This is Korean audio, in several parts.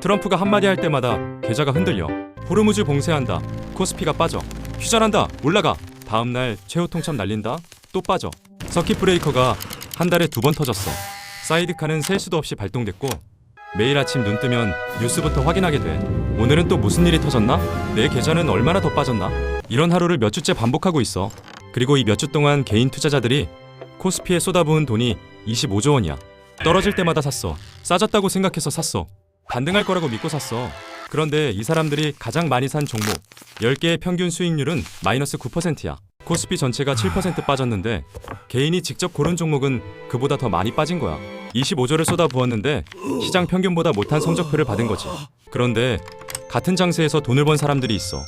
트럼프가 한마디 할 때마다 계좌가 흔들려. 호르무즈 봉쇄한다. 코스피가 빠져. 휴전한다. 올라가. 다음날 최후 통첩 날린다. 또 빠져. 서킷 브레이커가 한 달에 2번 터졌어. 사이드카는 셀 수도 없이 발동됐고 매일 아침 눈 뜨면 뉴스부터 확인하게 돼. 오늘은 또 무슨 일이 터졌나? 내 계좌는 얼마나 더 빠졌나? 이런 하루를 몇 주째 반복하고 있어. 그리고 이 몇 주 동안 개인 투자자들이 코스피에 쏟아부은 돈이 25조 원이야. 떨어질 때마다 샀어. 싸졌다고 생각해서 샀어. 반등할 거라고 믿고 샀어. 그런데 이 사람들이 가장 많이 산 종목 10개의 평균 수익률은 마이너스 9%야. 코스피 전체가 7% 빠졌는데 개인이 직접 고른 종목은 그보다 더 많이 빠진 거야. 25조를 쏟아부었는데 시장 평균보다 못한 성적표를 받은 거지. 그런데 같은 장세에서 돈을 번 사람들이 있어.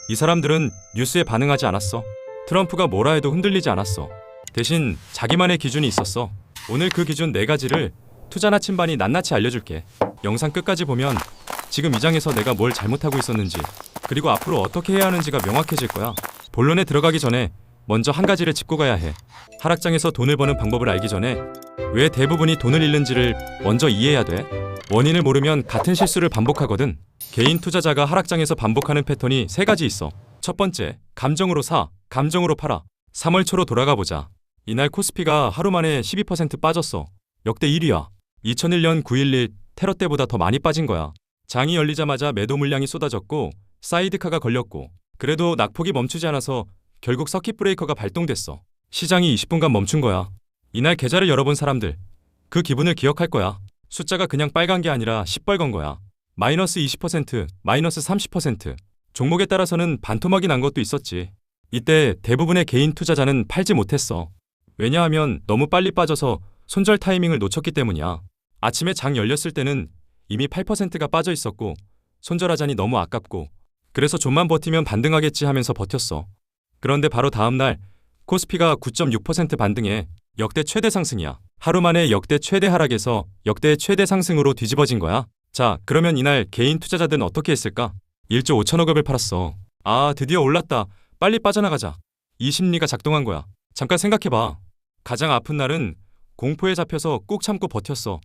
이 사람들은 뉴스에 반응하지 않았어. 트럼프가 뭐라 해도 흔들리지 않았어. 대신 자기만의 기준이 있었어. 오늘 그 기준 4가지를 투자 나침반이 낱낱이 알려줄게. 영상 끝까지 보면 지금 이 장에서 내가 뭘 잘못하고 있었는지 그리고 앞으로 어떻게 해야 하는지가 명확해질 거야. 본론에 들어가기 전에 먼저 한 가지를 짚고 가야 해. 하락장에서 돈을 버는 방법을 알기 전에 왜 대부분이 돈을 잃는지를 먼저 이해해야 돼. 원인을 모르면 같은 실수를 반복하거든. 개인 투자자가 하락장에서 반복하는 패턴이 3가지 있어. 첫 번째, 감정으로 사, 감정으로 팔아. 3월 초로 돌아가 보자. 이날 코스피가 하루 만에 12% 빠졌어. 역대 1위야. 2001년 9.11 테러 때보다 더 많이 빠진 거야. 장이 열리자마자 매도 물량이 쏟아졌고 사이드카가 걸렸고 그래도 낙폭이 멈추지 않아서 결국 서킷 브레이커가 발동됐어. 시장이 20분간 멈춘 거야. 이날 계좌를 열어본 사람들 그 기분을 기억할 거야. 숫자가 그냥 빨간 게 아니라 시뻘건 거야. 마이너스 20%, 마이너스 30%. 종목에 따라서는 반토막이 난 것도 있었지. 이때 대부분의 개인 투자자는 팔지 못했어. 왜냐하면 너무 빨리 빠져서 손절 타이밍을 놓쳤기 때문이야. 아침에 장 열렸을 때는 이미 8%가 빠져 있었고 손절하자니 너무 아깝고 그래서 좀만 버티면 반등하겠지 하면서 버텼어. 그런데 바로 다음날 코스피가 9.6% 반등해 역대 최대 상승이야. 하루 만에 역대 최대 하락에서 역대 최대 상승으로 뒤집어진 거야. 자, 그러면 이날 개인 투자자들은 어떻게 했을까? 1조 5천억을 팔았어. 아, 드디어 올랐다. 빨리 빠져나가자. 이 심리가 작동한 거야. 잠깐 생각해봐. 가장 아픈 날은 공포에 잡혀서 꾹 참고 버텼어.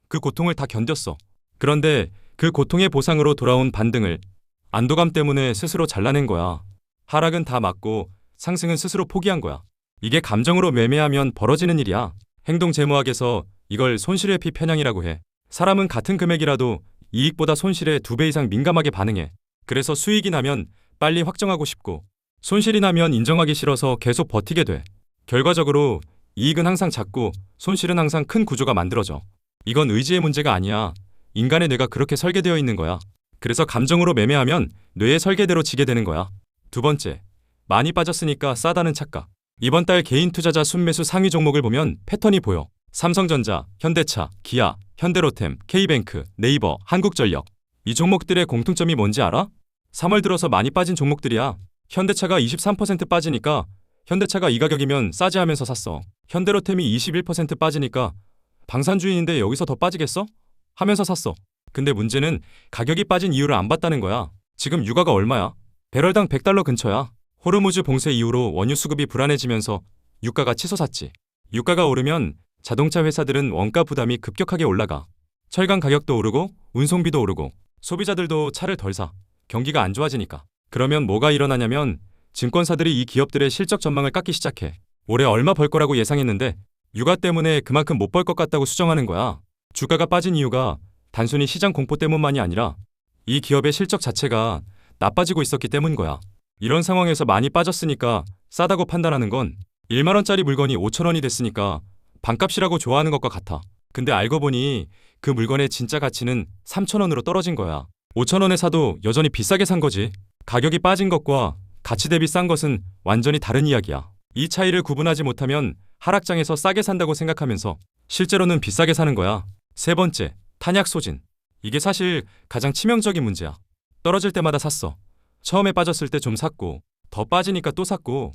그 고통을 다 견뎠어. 그런데 그 고통의 보상으로 돌아온 반등을 안도감 때문에 스스로 잘라낸 거야. 하락은 다 맞고 상승은 스스로 포기한 거야. 이게 감정으로 매매하면 벌어지는 일이야. 행동재무학에서 이걸 손실회피 편향이라고 해. 사람은 같은 금액이라도 이익보다 손실에 2배 이상 민감하게 반응해. 그래서 수익이 나면 빨리 확정하고 싶고 손실이 나면 인정하기 싫어서 계속 버티게 돼. 결과적으로 이익은 항상 작고 손실은 항상 큰 구조가 만들어져. 이건 의지의 문제가 아니야. 인간의 뇌가 그렇게 설계되어 있는 거야. 그래서 감정으로 매매하면 뇌의 설계대로 지게 되는 거야. 두 번째, 많이 빠졌으니까 싸다는 착각. 이번 달 개인 투자자 순매수 상위 종목을 보면 패턴이 보여. 삼성전자, 현대차, 기아, 현대로템, K뱅크, 네이버, 한국전력. 이 종목들의 공통점이 뭔지 알아? 3월 들어서 많이 빠진 종목들이야. 현대차가 23% 빠지니까 현대차가 이 가격이면 싸지 하면서 샀어. 현대로템이 21% 빠지니까 방산주의인데 여기서 더 빠지겠어? 하면서 샀어. 근데 문제는 가격이 빠진 이유를 안 봤다는 거야. 지금 유가가 얼마야? 배럴당 $100 근처야. 호르무즈 봉쇄 이후로 원유 수급이 불안해지면서 유가가 치솟았지. 유가가 오르면 자동차 회사들은 원가 부담이 급격하게 올라가. 철강 가격도 오르고 운송비도 오르고 소비자들도 차를 덜 사. 경기가 안 좋아지니까. 그러면 뭐가 일어나냐면 증권사들이 이 기업들의 실적 전망을 깎기 시작해. 올해 얼마 벌 거라고 예상했는데 유가 때문에 그만큼 못 벌 것 같다고 수정하는 거야. 주가가 빠진 이유가 단순히 시장 공포 때문만이 아니라 이 기업의 실적 자체가 나빠지고 있었기 때문인 거야. 이런 상황에서 많이 빠졌으니까 싸다고 판단하는 건 1만 원짜리 물건이 5천 원이 됐으니까 반값이라고 좋아하는 것과 같아. 근데 알고 보니 그 물건의 진짜 가치는 3천 원으로 떨어진 거야. 5천 원에 사도 여전히 비싸게 산 거지. 가격이 빠진 것과 가치 대비 싼 것은 완전히 다른 이야기야. 이 차이를 구분하지 못하면 하락장에서 싸게 산다고 생각하면서 실제로는 비싸게 사는 거야. 세 번째, 탄약 소진. 이게 사실 가장 치명적인 문제야. 떨어질 때마다 샀어. 처음에 빠졌을 때 좀 샀고 더 빠지니까 또 샀고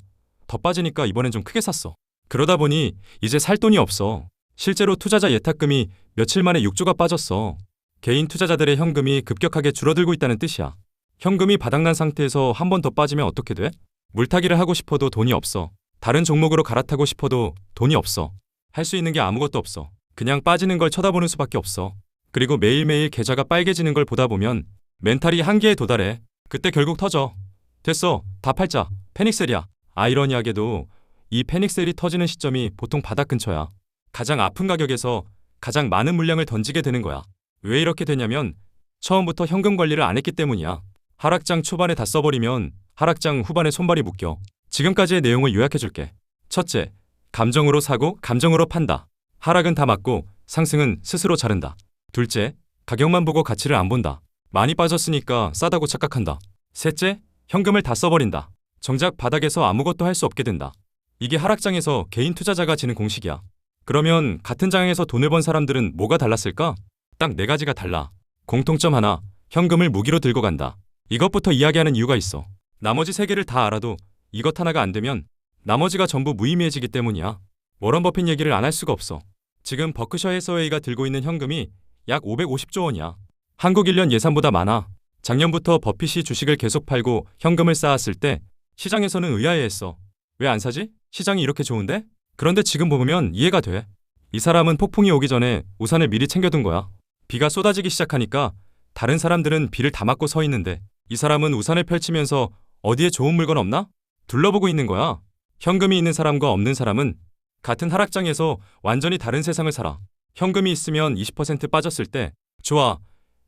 더 빠지니까 이번엔 좀 크게 샀어. 그러다 보니 이제 살 돈이 없어. 실제로 투자자 예탁금이 며칠 만에 6조가 빠졌어. 개인 투자자들의 현금이 급격하게 줄어들고 있다는 뜻이야. 현금이 바닥난 상태에서 한 번 더 빠지면 어떻게 돼? 물타기를 하고 싶어도 돈이 없어. 다른 종목으로 갈아타고 싶어도 돈이 없어. 할 수 있는 게 아무것도 없어. 그냥 빠지는 걸 쳐다보는 수밖에 없어. 그리고 매일매일 계좌가 빨개지는 걸 보다 보면 멘탈이 한계에 도달해. 그때 결국 터져. 됐어. 다 팔자. 패닉셀이야. 아이러니하게도 이 패닉셀이 터지는 시점이 보통 바닥 근처야. 가장 아픈 가격에서 가장 많은 물량을 던지게 되는 거야. 왜 이렇게 되냐면 처음부터 현금 관리를 안 했기 때문이야. 하락장 초반에 다 써버리면 하락장 후반에 손발이 묶여. 지금까지의 내용을 요약해줄게. 첫째, 감정으로 사고 감정으로 판다. 하락은 다 맞고 상승은 스스로 자른다. 둘째, 가격만 보고 가치를 안 본다. 많이 빠졌으니까 싸다고 착각한다. 셋째, 현금을 다 써버린다. 정작 바닥에서 아무것도 할 수 없게 된다. 이게 하락장에서 개인 투자자가 지는 공식이야. 그러면 같은 장에서 돈을 번 사람들은 뭐가 달랐을까? 딱 네 가지가 달라. 공통점 하나, 현금을 무기로 들고 간다. 이것부터 이야기하는 이유가 있어. 나머지 세 개를 다 알아도 이것 하나가 안 되면 나머지가 전부 무의미해지기 때문이야. 워런 버핏 얘기를 안 할 수가 없어. 지금 버크셔 해서웨이가 들고 있는 현금이 약 550조 원이야. 한국 1년 예산보다 많아. 작년부터 버핏이 주식을 계속 팔고 현금을 쌓았을 때 시장에서는 의아해했어. 왜 안 사지? 시장이 이렇게 좋은데? 그런데 지금 보면 이해가 돼. 이 사람은 폭풍이 오기 전에 우산을 미리 챙겨둔 거야. 비가 쏟아지기 시작하니까 다른 사람들은 비를 다 맞고 서 있는데 이 사람은 우산을 펼치면서 어디에 좋은 물건 없나? 둘러보고 있는 거야. 현금이 있는 사람과 없는 사람은 같은 하락장에서 완전히 다른 세상을 살아. 현금이 있으면 20% 빠졌을 때 좋아,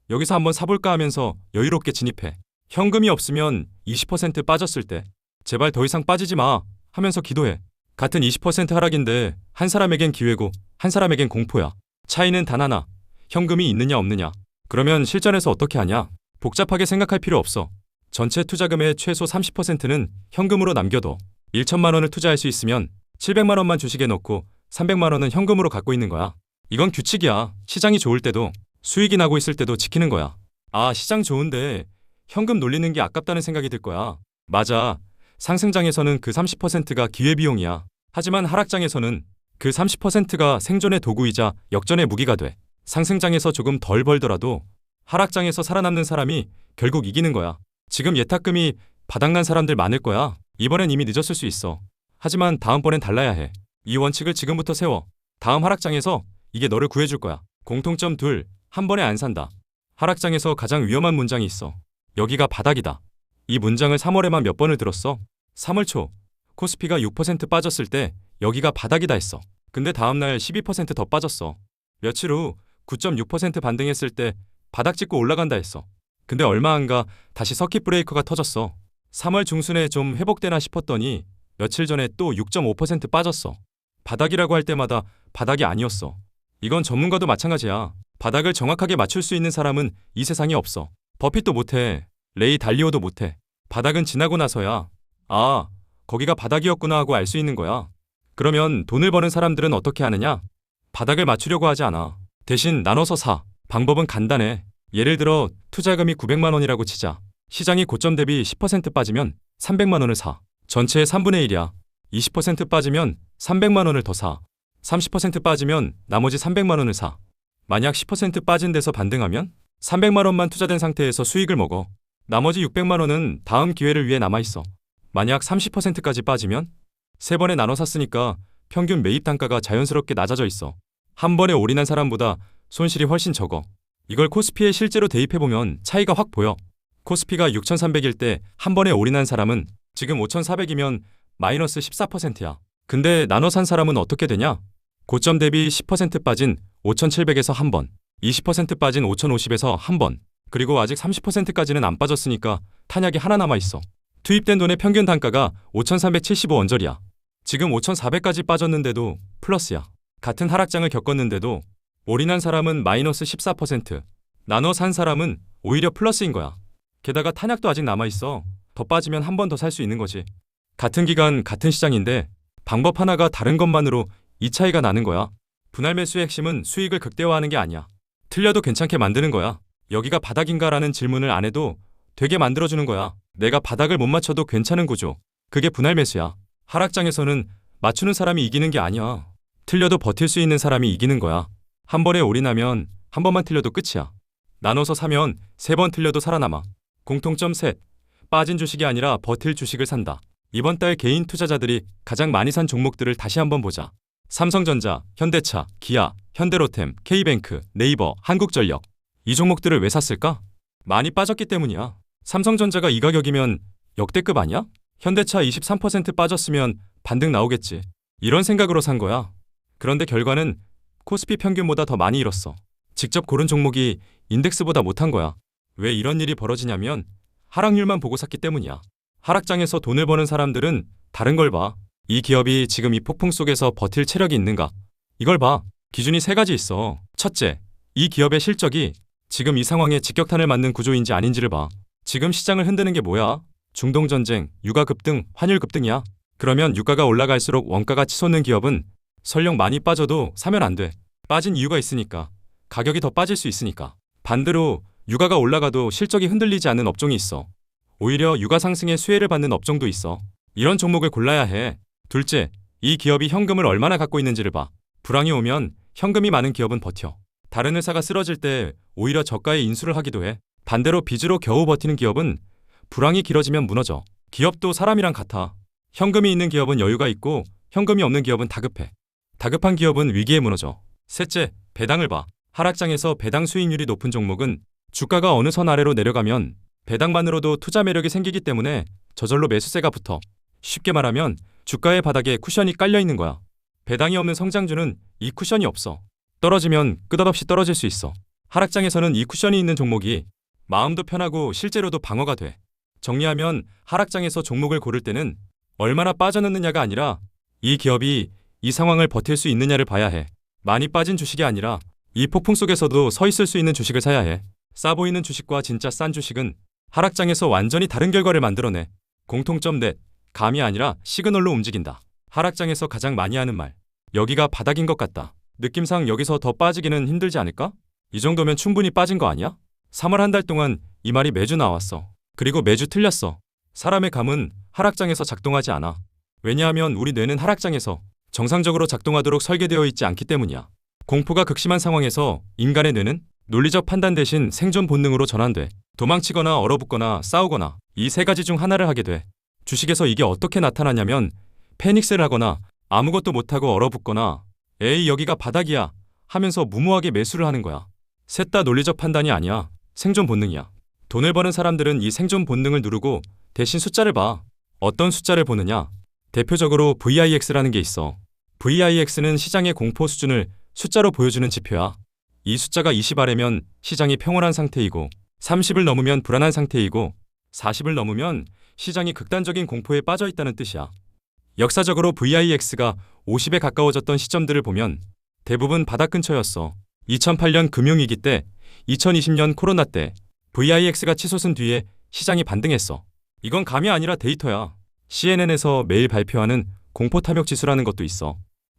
여기서 한번 사볼까 하면서 여유롭게 진입해. 현금이 없으면 20% 빠졌을 때 제발 더 이상 빠지지 마 하면서 기도해. 같은 20% 하락인데 한 사람에겐 기회고 한 사람에겐 공포야. 차이는 단 하나, 현금이 있느냐 없느냐. 그러면 실전에서 어떻게 하냐? 복잡하게 생각할 필요 없어. 전체 투자금의 최소 30%는 현금으로 남겨둬. 1천만 원을 투자할 수 있으면 700만 원만 주식에 넣고 300만 원은 현금으로 갖고 있는 거야. 이건 규칙이야. 시장이 좋을 때도 수익이 나고 있을 때도 지키는 거야. 아, 시장 좋은데 현금 놀리는 게 아깝다는 생각이 들 거야. 맞아. 상승장에서는 그 30%가 기회비용이야. 하지만 하락장에서는 그 30%가 생존의 도구이자 역전의 무기가 돼. 상승장에서 조금 덜 벌더라도 하락장에서 살아남는 사람이 결국 이기는 거야. 지금 예탁금이 바닥난 사람들 많을 거야. 이번엔 이미 늦었을 수 있어. 하지만 다음번엔 달라야 해. 이 원칙을 지금부터 세워. 다음 하락장에서 이게 너를 구해줄 거야. 공통점 둘, 한 번에 안 산다. 하락장에서 가장 위험한 문장이 있어. 여기가 바닥이다. 이 문장을 3월에만 몇 번을 들었어. 3월 초 코스피가 6% 빠졌을 때 여기가 바닥이다 했어. 근데 다음날 12% 더 빠졌어. 며칠 후 9.6% 반등했을 때 바닥 찍고 올라간다 했어. 근데 얼마 안 가 다시 서킷 브레이커가 터졌어. 3월 중순에 좀 회복되나 싶었더니 며칠 전에 또 6.5% 빠졌어. 바닥이라고 할 때마다 바닥이 아니었어. 이건 전문가도 마찬가지야. 바닥을 정확하게 맞출 수 있는 사람은 이 세상에 없어. 버핏도 못해. 레이 달리오도 못해. 바닥은 지나고 나서야 아, 거기가 바닥이었구나 하고 알 수 있는 거야. 그러면 돈을 버는 사람들은 어떻게 하느냐? 바닥을 맞추려고 하지 않아. 대신 나눠서 사. 방법은 간단해. 예를 들어 투자금이 900만 원이라고 치자. 시장이 고점 대비 10% 빠지면 300만 원을 사. 전체의 3분의 1이야. 20% 빠지면 300만 원을 더 사. 30% 빠지면 나머지 300만 원을 사. 만약 10% 빠진 데서 반등하면 300만 원만 투자된 상태에서 수익을 먹어. 나머지 600만 원은 다음 기회를 위해 남아있어. 만약 30%까지 빠지면 3번에 나눠 샀으니까 평균 매입 단가가 자연스럽게 낮아져 있어. 한 번에 올인한 사람보다 손실이 훨씬 적어. 이걸 코스피에 실제로 대입해보면 차이가 확 보여. 코스피가 6,300일 때 한 번에 올인한 사람은 지금 5,400이면 마이너스 14%야. 근데 나눠 산 사람은 어떻게 되냐? 고점 대비 10% 빠진 5,700에서 한 번, 20% 빠진 5,050에서 한 번, 그리고 아직 30%까지는 안 빠졌으니까 탄약이 하나 남아있어. 투입된 돈의 평균 단가가 5,375원절이야. 지금 5,400까지 빠졌는데도 플러스야. 같은 하락장을 겪었는데도 올인한 사람은 마이너스 14%, 나눠 산 사람은 오히려 플러스인 거야. 게다가 탄약도 아직 남아있어. 더 빠지면 한 번 더 살 수 있는 거지. 같은 기간, 같은 시장인데 방법 하나가 다른 것만으로 이 차이가 나는 거야. 분할 매수의 핵심은 수익을 극대화하는 게 아니야. 틀려도 괜찮게 만드는 거야. 여기가 바닥인가라는 질문을 안 해도 되게 만들어주는 거야. 내가 바닥을 못 맞춰도 괜찮은 구조. 그게 분할 매수야. 하락장에서는 맞추는 사람이 이기는 게 아니야. 틀려도 버틸 수 있는 사람이 이기는 거야. 한 번에 올인하면 한 번만 틀려도 끝이야. 나눠서 사면 3번 틀려도 살아남아. 공통점 셋. 빠진 주식이 아니라 버틸 주식을 산다. 이번 달 개인 투자자들이 가장 많이 산 종목들을 다시 한번 보자. 삼성전자, 현대차, 기아, 현대로템, K뱅크, 네이버, 한국전력. 이 종목들을 왜 샀을까? 많이 빠졌기 때문이야. 삼성전자가 이 가격이면 역대급 아니야? 현대차 23% 빠졌으면 반등 나오겠지. 이런 생각으로 산 거야. 그런데 결과는 코스피 평균보다 더 많이 잃었어. 직접 고른 종목이 인덱스보다 못한 거야. 왜 이런 일이 벌어지냐면 하락률만 보고 샀기 때문이야. 하락장에서 돈을 버는 사람들은 다른 걸 봐. 이 기업이 지금 이 폭풍 속에서 버틸 체력이 있는가? 이걸 봐. 기준이 세 가지 있어. 첫째, 이 기업의 실적이 지금 이 상황에 직격탄을 맞는 구조인지 아닌지를 봐. 지금 시장을 흔드는 게 뭐야? 중동전쟁, 유가 급등, 환율 급등이야. 그러면 유가가 올라갈수록 원가가 치솟는 기업은 설령 많이 빠져도 사면 안 돼. 빠진 이유가 있으니까. 가격이 더 빠질 수 있으니까. 반대로 유가가 올라가도 실적이 흔들리지 않는 업종이 있어. 오히려 유가 상승의 수혜를 받는 업종도 있어. 이런 종목을 골라야 해. 둘째, 이 기업이 현금을 얼마나 갖고 있는지를 봐. 불황이 오면 현금이 많은 기업은 버텨. 다른 회사가 쓰러질 때 오히려 저가에 인수를 하기도 해. 반대로 빚으로 겨우 버티는 기업은 불황이 길어지면 무너져. 기업도 사람이랑 같아. 현금이 있는 기업은 여유가 있고 현금이 없는 기업은 다급해. 다급한 기업은 위기에 무너져. 셋째, 배당을 봐. 하락장에서 배당 수익률이 높은 종목은 주가가 어느 선 아래로 내려가면 배당만으로도 투자 매력이 생기기 때문에 저절로 매수세가 붙어. 쉽게 말하면 주가의 바닥에 쿠션이 깔려 있는 거야. 배당이 없는 성장주는 이 쿠션이 없어. 떨어지면 끝없이 떨어질 수 있어. 하락장에서는 이 쿠션이 있는 종목이 마음도 편하고 실제로도 방어가 돼. 정리하면 하락장에서 종목을 고를 때는 얼마나 빠져넣느냐가 아니라 이 기업이 이 상황을 버틸 수 있느냐를 봐야 해. 많이 빠진 주식이 아니라 이 폭풍 속에서도 서 있을 수 있는 주식을 사야 해. 싸 보이는 주식과 진짜 싼 주식은 하락장에서 완전히 다른 결과를 만들어내. 공통점 넷, 감이 아니라 시그널로 움직인다. 하락장에서 가장 많이 하는 말. 여기가 바닥인 것 같다. 느낌상 여기서 더 빠지기는 힘들지 않을까? 이 정도면 충분히 빠진 거 아니야? 3월 한 달 동안 이 말이 매주 나왔어. 그리고 매주 틀렸어. 사람의 감은 하락장에서 작동하지 않아. 왜냐하면 우리 뇌는 하락장에서 정상적으로 작동하도록 설계되어 있지 않기 때문이야. 공포가 극심한 상황에서 인간의 뇌는 논리적 판단 대신 생존 본능으로 전환돼. 도망치거나 얼어붙거나 싸우거나 이 세 가지 중 하나를 하게 돼. 주식에서 이게 어떻게 나타나냐면 패닉스를 하거나 아무것도 못하고 얼어붙거나 에이 여기가 바닥이야 하면서 무모하게 매수를 하는 거야. 셋 다 논리적 판단이 아니야. 생존 본능이야. 돈을 버는 사람들은 이 생존 본능을 누르고 대신 숫자를 봐. 어떤 숫자를 보느냐? 대표적으로 VIX라는 게 있어. VIX는 시장의 공포 수준을 숫자로 보여주는 지표야. 이 숫자가 20 아래면 시장이 평온한 상태이고 30을 넘으면 불안한 상태이고 40을 넘으면 시장이 극단적인 공포에 빠져 있다는 뜻이야. 역사적으로 VIX가 50에 가까워졌던 시점들을 보면 대부분 바닥 근처였어. 2008년 금융위기 때, 2020년 코로나 때 VIX가 치솟은 뒤에 시장이 반등했어. 이건 감이 아니라 데이터야. CNN에서 매일 발표하는 공포 탐욕 지수라는 것도 있어.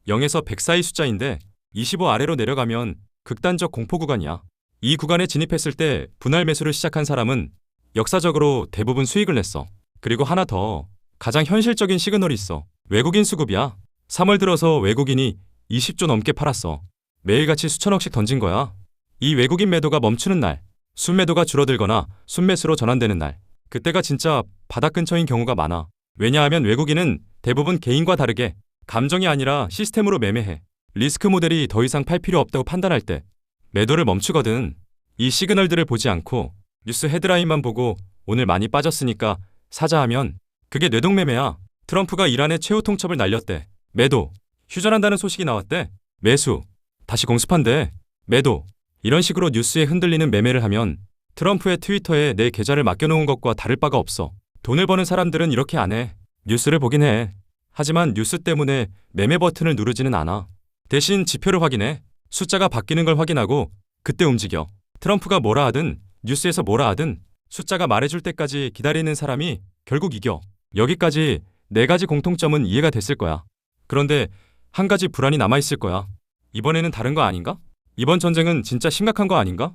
0에서 100 사이 숫자인데 25 아래로 내려가면 극단적 공포 구간이야. 이 구간에 진입했을 때 분할 매수를 시작한 사람은 역사적으로 대부분 수익을 냈어. 그리고 하나 더, 가장 현실적인 시그널이 있어. 외국인 수급이야. 3월 들어서 외국인이 20조 넘게 팔았어. 매일같이 수천억씩 던진 거야. 이 외국인 매도가 멈추는 날, 순매도가 줄어들거나 순매수로 전환되는 날, 그때가 진짜 바닥 근처인 경우가 많아. 왜냐하면 외국인은 대부분 개인과 다르게 감정이 아니라 시스템으로 매매해. 리스크 모델이 더 이상 팔 필요 없다고 판단할 때 매도를 멈추거든. 이 시그널들을 보지 않고 뉴스 헤드라인만 보고 오늘 많이 빠졌으니까 사자 하면 그게 뇌동매매야. 트럼프가 이란에 최후 통첩을 날렸대. 매도. 휴전한다는 소식이 나왔대. 매수. 다시 공습한대. 매도. 이런 식으로 뉴스에 흔들리는 매매를 하면 트럼프의 트위터에 내 계좌를 맡겨놓은 것과 다를 바가 없어. 돈을 버는 사람들은 이렇게 안 해. 뉴스를 보긴 해. 하지만 뉴스 때문에 매매 버튼을 누르지는 않아. 대신 지표를 확인해. 숫자가 바뀌는 걸 확인하고 그때 움직여. 트럼프가 뭐라 하든 뉴스에서 뭐라 하든 숫자가 말해줄 때까지 기다리는 사람이 결국 이겨. 여기까지 네 가지 공통점은 이해가 됐을 거야. 그런데 한 가지 불안이 남아있을 거야. 이번에는 다른 거 아닌가? 이번 전쟁은 진짜 심각한 거 아닌가?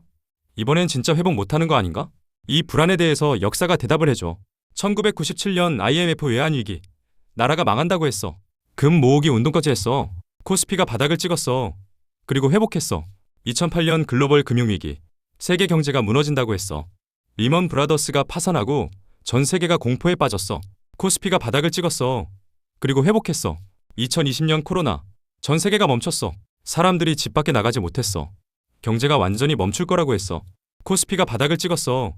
이번엔 진짜 회복 못하는 거 아닌가? 이 불안에 대해서 역사가 대답을 해줘. 1997년 IMF 외환위기. 나라가 망한다고 했어. 금 모으기 운동까지 했어. 코스피가 바닥을 찍었어. 그리고 회복했어. 2008년 글로벌 금융위기. 세계 경제가 무너진다고 했어. 리먼 브라더스가 파산하고 전 세계가 공포에 빠졌어. 코스피가 바닥을 찍었어. 그리고 회복했어. 2020년 코로나. 전 세계가 멈췄어. 사람들이 집 밖에 나가지 못했어. 경제가 완전히 멈출 거라고 했어. 코스피가 바닥을 찍었어.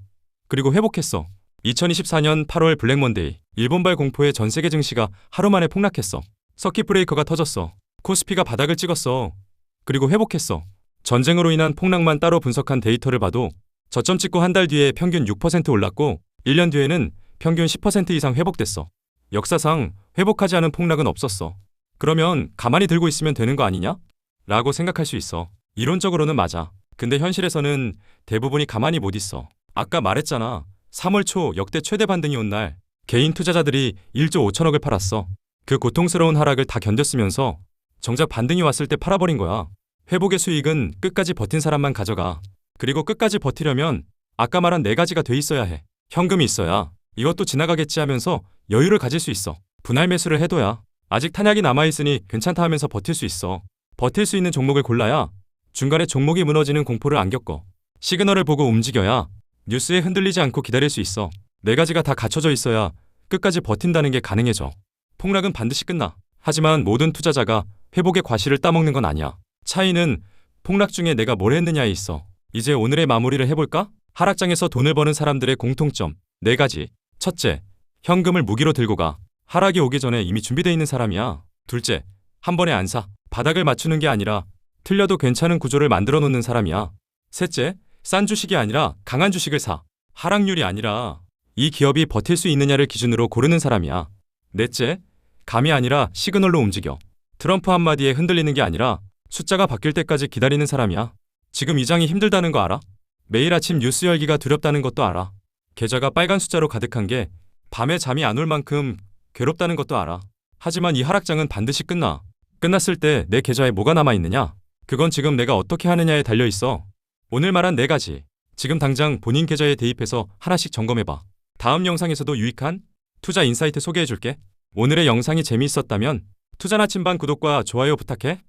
그리고 회복했어. 2024년 8월 블랙먼데이, 일본발 공포에 전 세계 증시가 하루 만에 폭락했어. 서킷 브레이커가 터졌어. 코스피가 바닥을 찍었어. 그리고 회복했어. 전쟁으로 인한 폭락만 따로 분석한 데이터를 봐도 저점 찍고 한 달 뒤에 평균 6% 올랐고 1년 뒤에는 평균 10% 이상 회복됐어. 역사상 회복하지 않은 폭락은 없었어. 그러면 가만히 들고 있으면 되는 거 아니냐? 라고 생각할 수 있어. 이론적으로는 맞아. 근데 현실에서는 대부분이 가만히 못 있어. 아까 말했잖아. 3월 초 역대 최대 반등이 온 날 개인 투자자들이 1조 5천억을 팔았어. 그 고통스러운 하락을 다 견뎠으면서 정작 반등이 왔을 때 팔아버린 거야. 회복의 수익은 끝까지 버틴 사람만 가져가. 그리고 끝까지 버티려면 아까 말한 4가지가 돼 있어야 해. 현금이 있어야 이것도 지나가겠지 하면서 여유를 가질 수 있어. 분할 매수를 해둬야 아직 탄약이 남아있으니 괜찮다 하면서 버틸 수 있어. 버틸 수 있는 종목을 골라야 중간에 종목이 무너지는 공포를 안 겪어. 시그널을 보고 움직여야 뉴스에 흔들리지 않고 기다릴 수 있어. 4가지가 다 갖춰져 있어야 끝까지 버틴다는 게 가능해져. 폭락은 반드시 끝나. 하지만 모든 투자자가 회복의 과실을 따먹는 건 아니야. 차이는 폭락 중에 내가 뭘 했느냐에 있어. 이제 오늘의 마무리를 해볼까? 하락장에서 돈을 버는 사람들의 공통점 4가지. 첫째, 현금을 무기로 들고 가. 하락이 오기 전에 이미 준비되어 있는 사람이야. 둘째, 한 번에 안 사. 바닥을 맞추는 게 아니라 틀려도 괜찮은 구조를 만들어 놓는 사람이야. 셋째, 싼 주식이 아니라 강한 주식을 사. 하락률이 아니라 이 기업이 버틸 수 있느냐를 기준으로 고르는 사람이야. 넷째, 감이 아니라 시그널로 움직여. 트럼프 한마디에 흔들리는 게 아니라 숫자가 바뀔 때까지 기다리는 사람이야. 지금 이 장이 힘들다는 거 알아? 매일 아침 뉴스 열기가 두렵다는 것도 알아. 계좌가 빨간 숫자로 가득한 게 밤에 잠이 안 올 만큼 괴롭다는 것도 알아. 하지만 이 하락장은 반드시 끝나. 끝났을 때 내 계좌에 뭐가 남아있느냐? 그건 지금 내가 어떻게 하느냐에 달려있어. 오늘 말한 4가지. 지금 당장 본인 계좌에 대입해서 하나씩 점검해봐. 다음 영상에서도 유익한 투자 인사이트 소개해줄게. 오늘의 영상이 재미있었다면 투자 나침반 구독과 좋아요 부탁해.